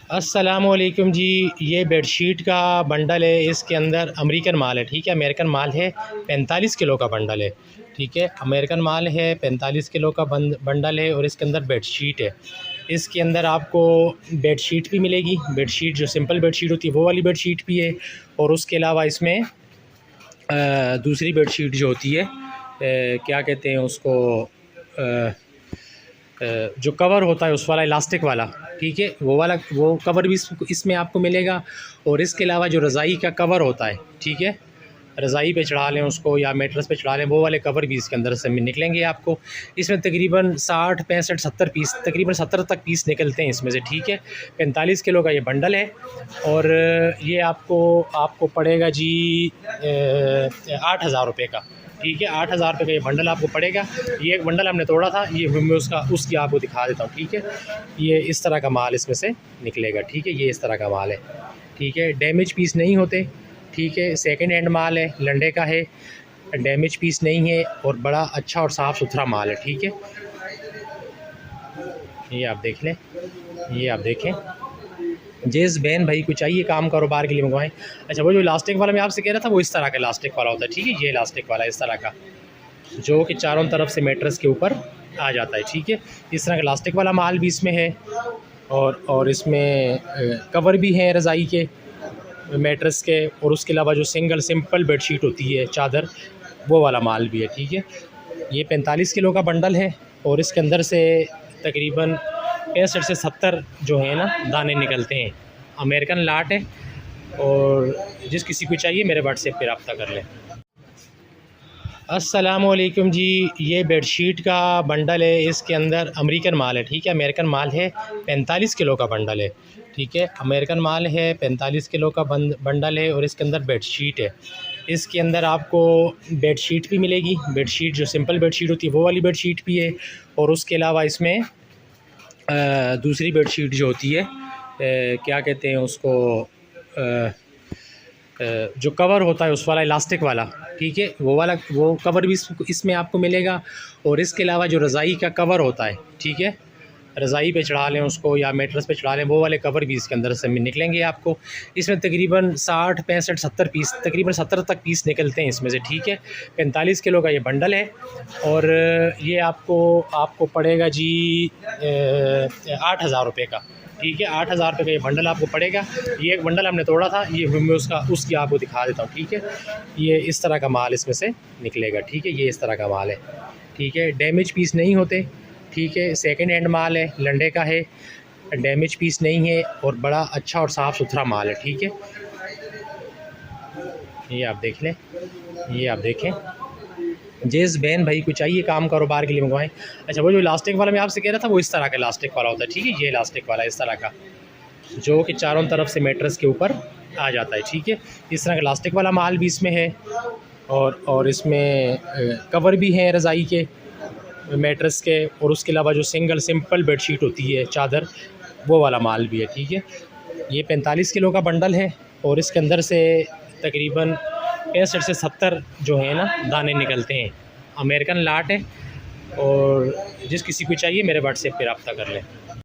अस्सलामुअलैकुम जी। ये बेडशीट का बंडल है। इसके अंदर अमेरिकन माल है, ठीक है। अमेरिकन माल है, 45 किलो का बंडल है, ठीक है। अमेरिकन माल है, 45 किलो का बंडल है और इसके अंदर बेडशीट है। इसके अंदर आपको बेडशीट भी मिलेगी। बेडशीट जो सिंपल बेडशीट होती है वो वाली बेडशीट भी है। और उसके अलावा इसमें दूसरी बेडशीट जो होती है, क्या कहते हैं उसको, जो कवर होता है उस वाला इलास्टिक वाला, ठीक है, वो कवर भी इसमें आपको मिलेगा। और इसके अलावा जो रज़ाई का कवर होता है, ठीक है, रज़ाई पे चढ़ा लें उसको या मेट्रेस पे चढ़ा लें, वो वाले कवर भी इसके अंदर से निकलेंगे आपको। इसमें तकरीबन 60 65 70 पीस, तकरीबन 70 तक पीस निकलते हैं इसमें से, ठीक है। 45 किलो का ये बंडल है और ये आपको पड़ेगा जी 8,000 रुपये का, ठीक है। 8,000 रुपये का ये बंडल आपको पड़ेगा। ये एक बंडल हमने तोड़ा था, ये मैं उसकी आपको दिखा देता हूँ, ठीक है। ये इस तरह का माल इसमें से निकलेगा, ठीक है। ये इस तरह का माल है, ठीक है। डैमेज पीस नहीं होते, ठीक है। सेकंड हैंड माल है, लंडे का है, डैमेज पीस नहीं है और बड़ा अच्छा और साफ़ सुथरा माल है, ठीक है। ये आप देख लें, ये आप देखें। जिस बहन भाई को चाहिए काम कारोबार के लिए मंगवाएं। अच्छा, वो जो इलास्टिक वाला मैं आपसे कह रहा था, वो इस तरह का इलास्टिक वाला होता है, ठीक है। ये इलास्टिक वाला इस तरह का, जो कि चारों तरफ से मेट्रेस के ऊपर आ जाता है, ठीक है। इस तरह का इलास्टिक वाला माल भी इसमें है और इसमें कवर भी हैं रज़ाई के, मेट्रेस के। और उसके अलावा जो सिंपल बेडशीट होती है, चादर, वो वाला माल भी है, ठीक है। ये 45 किलो का बंडल है और इसके अंदर से तकरीबन 65 से 70 जो है ना दाने निकलते हैं। अमेरिकन लाट है और जिस किसी को चाहिए मेरे व्हाट्सएप पे रब्ता कर लें। अस्सलामुअलैकुम जी। ये बेडशीट का बंडल है। इसके अंदर अमेरिकन माल है, ठीक है। अमेरिकन माल है, 45 किलो का बंडल है, ठीक है। अमेरिकन माल है, 45 किलो का बंडल है और इसके अंदर बेडशीट है। इसके अंदर आपको बेडशीट भी मिलेगी। बेडशीट जो सिंपल बेडशीट होती है वो वाली बेडशीट भी है। और उसके अलावा इसमें दूसरी बेडशीट जो होती है, क्या कहते हैं उसको, जो कवर होता है उस वाला इलास्टिक वाला, ठीक है, वो कवर भी इसमें आपको मिलेगा। और इसके अलावा जो रज़ाई का कवर होता है, ठीक है, रज़ाई पे चढ़ा लें उसको या मेट्रेस पे चढ़ा लें, वो वाले कवर भी इसके अंदर से निकलेंगे आपको। इसमें तकरीबन 60 65 70 पीस, तकरीबन 70 तक पीस निकलते हैं इसमें से, ठीक है। 45 किलो का ये बंडल है और ये आपको पड़ेगा जी 8,000 रुपये का, ठीक है। 8,000 रुपये का ये बंडल आपको पड़ेगा। ये एक बंडल हमने तोड़ा था, ये मैं उसकी आपको दिखा देता हूँ, ठीक है। ये इस तरह का माल इसमें से निकलेगा, ठीक है। ये इस तरह का माल है, ठीक है। डैमेज पीस नहीं होते, ठीक है। सेकंड हैंड माल है, लंडे का है, डैमेज पीस नहीं है और बड़ा अच्छा और साफ़ सुथरा माल है, ठीक है। ये आप देख लें, ये आप देखें। जिस बहन भाई को चाहिए काम कारोबार के लिए मंगवाएं। अच्छा, वो जो इलास्टिक वाला मैं आपसे कह रहा था, वो इस तरह का इलास्टिक वाला होता है, ठीक है। ये इलास्टिक वाला इस तरह का, जो कि चारों तरफ से मेट्रेस के ऊपर आ जाता है, ठीक है। इस तरह का इलास्टिक वाला माल भी इसमें है और इसमें कवर भी हैं रज़ाई के, मेट्रेस के। और उसके अलावा जो सिंपल बेडशीट होती है, चादर, वो वाला माल भी है, ठीक है। ये 45 किलो का बंडल है और इसके अंदर से तकरीबन 65 से 70 जो है ना दाने निकलते हैं। अमेरिकन लाट है और जिस किसी को चाहिए मेरे व्हाट्सएप पे रब्ता कर लें।